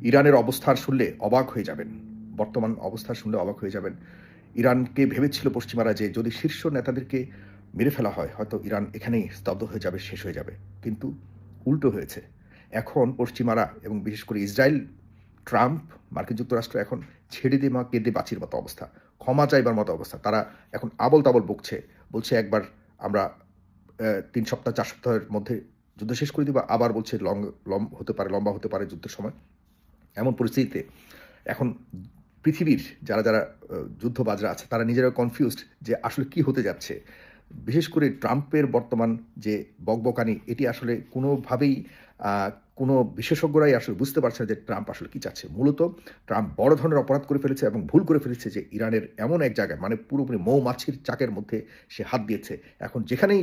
ইরানের অবস্থান শুনলে অবাক হয়ে যাবেন। বর্তমান অবস্থা শুনলে অবাক হয়ে যাবেন। ইরানকে ভেবেছিল পশ্চিমারা যে যদি শীর্ষ নেতাদেরকে মেরে ফেলা হয়, হয়তো ইরান এখানেই স্তব্ধ হয়ে যাবে, শেষ হয়ে যাবে। কিন্তু উল্টো হয়েছে। এখন পশ্চিমারা এবং বিশেষ করে ইসরায়েল, ট্রাম্প, মার্কিন যুক্তরাষ্ট্র এখন ছেড়ে দে মা কেঁদে বাঁচির মতো অবস্থা। ক্ষমা চাইবার মতো অবস্থা। তারা এখন আবোল-তাবোল বকছে। বলছে একবার আমরা ৩ সপ্তাহ ৪ সপ্তাহের মধ্যে যুদ্ধ শেষ করে দিব। আবার বলছে লম্বা হতে পারে যুদ্ধের সময়। এমন পরিস্থিতিতে এখন পৃথিবীর যারা যুদ্ধবাজরা আছে তারা নিজেরাও কনফিউজড যে আসলে কি হতে যাচ্ছে। বিশেষ করে ট্রাম্পের বর্তমান যে বকবকানি এটি আসলে কোনোভাবেই আ কোনো বিশেষজ্ঞরাই আসলে বুঝতে পারছে না যে ট্রাম্প আসলে কি চাচ্ছে। মূলত ট্রাম্প বড় ধরনের অপরাধ করে ফেলেছে এবং ভুল করে ফেলেছে যে ইরানের এমন এক জায়গায় মানে পুরোপুরি মৌমাছির চাকের মধ্যে সে হাত দিয়েছে। এখন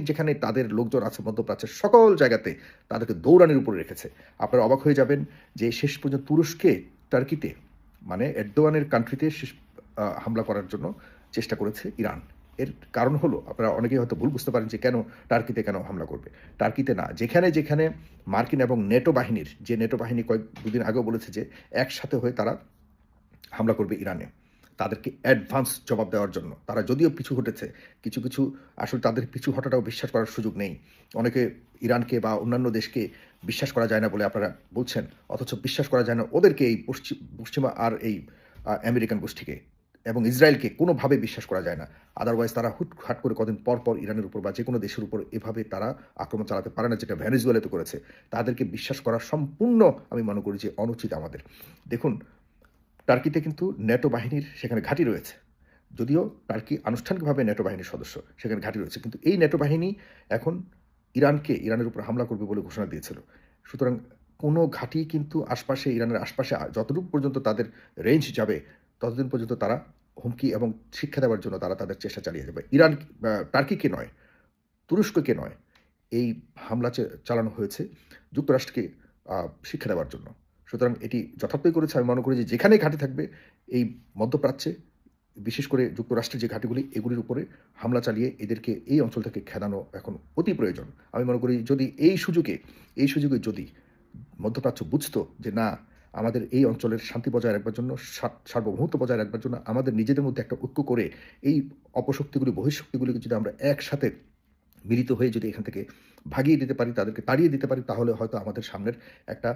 যেখানে তাদের লোকজন আছে মধ্যপ্রাচ্যের সকল জায়গাতে তাদেরকে দৌড়ানির উপরে রেখেছে। আপনারা অবাক হয়ে যাবেন যে শেষ পর্যন্ত তুরস্কে, টার্কিতে মানে এরদোয়ানের কান্ট্রিতে হামলা করার জন্য চেষ্টা করেছে ইরান। এর কারণ হলো আপনারা অনেকেই হয়তো ভুল বুঝতে পারেন যে টার্কিতে কেন হামলা করবে। টার্কিতে না, যেখানে মার্কিন এবং নেটো বাহিনীর যে নেটো বাহিনী দুদিন আগেও বলেছে যে একসাথে হয়ে তারা হামলা করবে ইরানে। তাদেরকে অ্যাডভান্স জবাব দেওয়ার জন্য। তারা যদিও পিছু হটেছে, কিছু আসলে তাদের পিছু হটাটাও বিশ্বাস করার সুযোগ নেই। অনেকে ইরানকে বা অন্যান্য দেশকে বিশ্বাস করা যায় না বলে আপনারা বলছেন। অথচ বিশ্বাস করা যায় না ওদেরকে এই পশ্চিমা আর এই আমেরিকান গোষ্ঠীকে এবং ইসরায়েলকে কোনোভাবে বিশ্বাস করা যায় না। আদারওয়াইজ তারা হুটহাট করে কদিন পর ইরানের উপর বা যেকোনো দেশের উপর এভাবে তারা আক্রমণ চালাতে পারে না, যেটা ভেনেজুয়েলাতে করেছে। তাদেরকে বিশ্বাস করা সম্পূর্ণ আমি মনে করি যে অনুচিত আমাদের। দেখুন, টার্কিতে কিন্তু ন্যাটো বাহিনীর সেখানে ঘাঁটি রয়েছে। যদিও টার্কি আনুষ্ঠানিকভাবে ন্যাটো বাহিনীর সদস্য, সেখানে ঘাঁটি রয়েছে। কিন্তু এই ন্যাটো বাহিনী এখন ইরানের উপর হামলা করবে বলে ঘোষণা দিয়েছিল। সুতরাং কোনো ঘাঁটি কিন্তু ইরানের আশপাশে যতটুকু পর্যন্ত তাদের রেঞ্জ যাবে, ততদিন পর্যন্ত তারা হুমকি এবং শিক্ষা দেওয়ার জন্য তারা তাদের চেষ্টা চালিয়ে যাবে। টার্কিকে নয়, তুরস্ককে নয়, এই হামলা চালানো হয়েছে যুক্তরাষ্ট্রকে শিক্ষা দেওয়ার জন্য। সুতরাং এটি যথার্থই করেছে। আমি মনে করি যে যেখানেই ঘাঁটি থাকবে এই মধ্যপ্রাচ্যে, বিশেষ করে যুক্তরাষ্ট্রের যে ঘাঁটিগুলি এগুলির উপরে হামলা চালিয়ে এদেরকে এই অঞ্চল থেকে খেদানো এখন অতি প্রয়োজন। আমি মনে করি যদি এই সুযোগে যদি মধ্যপ্রাচ্য বুঝতো যে না, আমাদের এই অঞ্চলের শান্তি বজায় রাখবার জন্য, সার্বভৌমত্ব বজায় রাখবার জন্য আমাদের নিজেদের মধ্যে একটা ঐক্য করে এই অপশক্তিগুলি বহিঃশক্তিগুলিকে যদি আমরা একসাথে মিলিত হয়ে যদি এখান থেকে ভাগিয়ে দিতে পারি, তাদেরকে তাড়িয়ে দিতে পারি, তাহলে হয়তো আমাদের সামনের একটা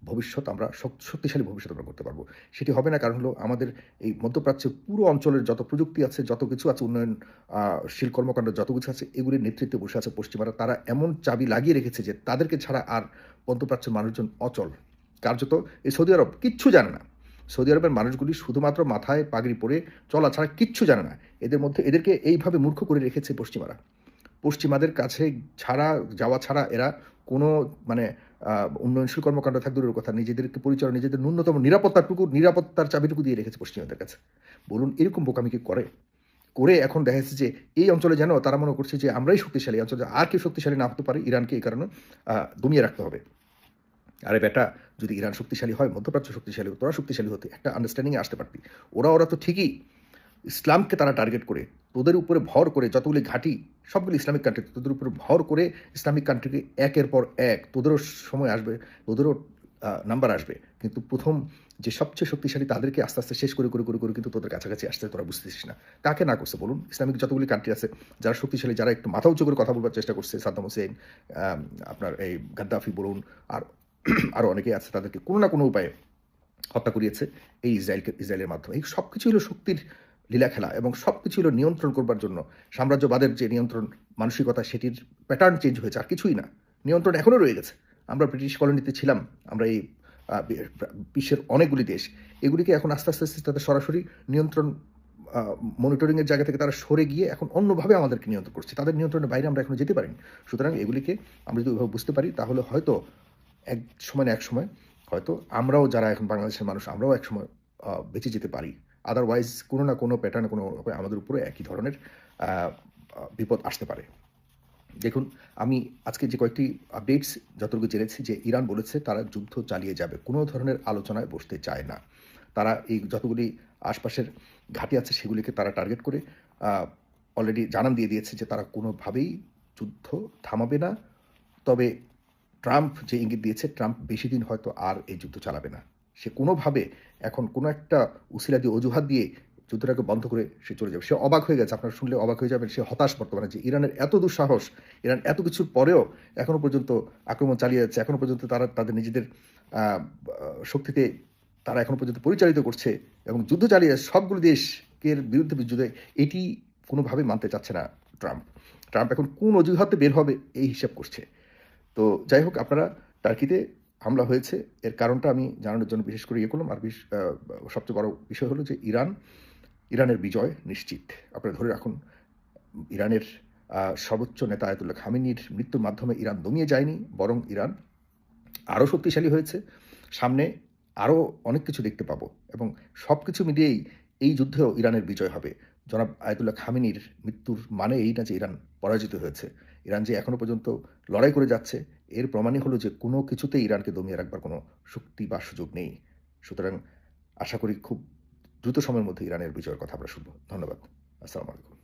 ভবিষ্যৎ আমরা শক্তিশালী ভবিষ্যৎ আমরা করতে পারবো। সেটি হবে না, কারণ হলো আমাদের এই মধ্যপ্রাচ্যের পুরো অঞ্চলের যত প্রযুক্তি আছে, যত কিছু আছে, উন্নয়নশীল কর্মকাণ্ড যত কিছু আছে, এগুলির নেতৃত্বে বসে আছে পশ্চিমারা। তারা এমন চাবি লাগিয়ে রেখেছে যে তাদেরকে ছাড়া আর মধ্যপ্রাচ্যের মানুষজন অচল। কার্যত এই সৌদি আরব কিচ্ছু জানে না। সৌদি আরবের মানুষগুলি শুধুমাত্র মাথায় পাগড়ি পরে চলা ছাড়া কিচ্ছু জানে না। এদেরকে এইভাবে মূর্খ করে রেখেছে পশ্চিমারা। পশ্চিমাদের কাছে যাওয়া ছাড়া এরা কোনো মানে উন্নয়নশীল কর্মকাণ্ড থাক দূরের কথা, নিজেদেরকে পরিচয়, নিজেদের ন্যূনতম নিরাপত্তার চাবিটুকু দিয়ে রেখেছে পশ্চিমাদের কাছে। বলুন এরকম বোকামি কি করে এখন দেখা যাচ্ছে যে এই অঞ্চলে যেন তারা মনে করছে যে আমরাই শক্তিশালী, অঞ্চলে আর কেউ শক্তিশালী না হতে পারে, ইরানকে এই কারণে দমিয়ে রাখতে হবে। আরে বেটা, যদি ইরান শক্তিশালী হয়, মধ্যপ্রাচ্য শক্তিশালী হতো, তোরা শক্তিশালী হতে একটা আন্ডারস্ট্যান্ডিংয়ে আসতে পারতি। ওরা তো ঠিকই ইসলামকে তারা টার্গেট করে, তোদের উপরে ভর করে যতগুলি ঘাঁটি, সবগুলি ইসলামিক কান্ট্রি, তোদের উপরে ভর করে ইসলামিক কান্ট্রিকে একের পর এক, তোদেরও সময় আসবে, তোদেরও নাম্বার আসবে। কিন্তু প্রথম যে সবচেয়ে শক্তিশালী তাদেরকে আস্তে আস্তে শেষ করে কিন্তু তোদের কাছাকাছি আসতে তোরা বুঝতেছিস না। কাকে না করছে বলুন? ইসলামিক যতগুলি কান্ট্রি আছে, যারা শক্তিশালী, যারা একটু মাথা উঁচু করে কথা বলবার চেষ্টা করছে, সাদ্দাম হোসেন, আপনার এই গাদ্দাফি বলুন, আর আরও অনেকেই আছে, তাদেরকে কোনো না কোনো উপায়ে হত্যা করিয়েছে এই ইসরায়েলের মাধ্যমে। এই সব কিছু হলো শক্তির লীলা খেলা এবং সব কিছু হলো নিয়ন্ত্রণ করবার জন্য। সাম্রাজ্যবাদের যে নিয়ন্ত্রণ মানসিকতা, সেটির প্যাটার্ন চেঞ্জ হয়েছে, আর কিছুই না। নিয়ন্ত্রণ এখনও রয়ে গেছে। আমরা ব্রিটিশ কলোনিতে ছিলাম, আমরা এই বিশ্বের অনেকগুলি দেশ, এগুলিকে এখন আস্তে আস্তে তাদের সরাসরি নিয়ন্ত্রণ, মনিটরিংয়ের জায়গা থেকে তারা সরে গিয়ে এখন অন্যভাবে আমাদেরকে নিয়ন্ত্রণ করছে। তাদের নিয়ন্ত্রণের বাইরে আমরা এখনো যেতে পারিনি। সুতরাং এগুলিকে আমরা যদি ওইভাবে বুঝতে পারি, তাহলে হয়তো এক সময় না এক সময় হয়তো আমরাও, যারা এখন বাংলাদেশের মানুষ, আমরাও একসময় বেঁচে যেতে পারি। আদারওয়াইজ কোনো না কোনো প্যাটার্নে কোনো আমাদের উপরে একই ধরনের বিপদ আসতে পারে। দেখুন, আমি আজকে যে কয়েকটি আপডেটস যতটুকু জেনেছি যে ইরান বলেছে তারা যুদ্ধ চালিয়ে যাবে, কোনো ধরনের আলোচনায় বসতে চায় না। তারা এই যতগুলি আশপাশের ঘাঁটি আছে সেগুলিকে তারা টার্গেট করে অলরেডি জানান দিয়ে দিয়েছে যে তারা কোনোভাবেই যুদ্ধ থামাবে না। তবে ট্রাম্প যে ইঙ্গিত দিয়েছে, ট্রাম্প বেশি দিন হয়তো আর এই যুদ্ধ চালাবে না। সে কোনোভাবে এখন কোনো একটা উসিলা দিয়ে অজুহাত দিয়ে যুদ্ধটাকে বন্ধ করে সে চলে যাবে। সে অবাক হয়ে গেছে। আপনারা শুনলে অবাক হয়ে যাবেন। সে হতাশ বর্তমানে যে ইরানের এত দুঃসাহস, ইরান এত কিছুর পরেও এখনো পর্যন্ত আক্রমণ চালিয়ে যাচ্ছে। এখনো পর্যন্ত তারা তাদের নিজেদের আ আ শক্তিতে তারা এখনো পর্যন্ত পরিচালিত করছে এবং যুদ্ধ চালিয়ে যাচ্ছে সবগুলো দেশের বিরুদ্ধে যুদ্ধ। এটি কোনোভাবেই মানতে চাচ্ছে না ট্রাম্প। ট্রাম্প এখন কোন অজুহাতে বের হবে এই হিসাব করছে। তো যাই হোক আপনারা টার্কিতে হামলা হয়েছে। এর কারণটা আমি জানানোর জন্য বিশেষ করে ইয়ে করলাম। আর সবচেয়ে বড় বিষয় হলো যে ইরানের বিজয় নিশ্চিত। আপনারা ধরে রাখুন ইরানের সর্বোচ্চ নেতা আয়াতুল্লাহ খামেনির মৃত্যুর মাধ্যমে ইরান দমিয়ে যায়নি, বরং ইরান আরও শক্তিশালী হয়েছে। সামনে আরও অনেক কিছু দেখতে পাবো এবং সবকিছু মিলিয়েই এই যুদ্ধেও ইরানের বিজয় হবে। জনাব আয়াতুল্লাহ খামেনির মৃত্যুর মানে এই না যে ইরান পরাজিত হয়েছে। ইরান যে এখনো পর্যন্ত লড়াই করে যাচ্ছে এর প্রমাণই হলো যে কোনো কিছুতেই ইরানকে দমিয়ে রাখবার কোনো শক্তি বা সুযোগ নেই। সুতরাং আশা করি খুব দ্রুত সময়ের মধ্যে ইরানের বিজয়ের কথা আমরা শুনবো। ধন্যবাদ। আসসালামু আলাইকুম।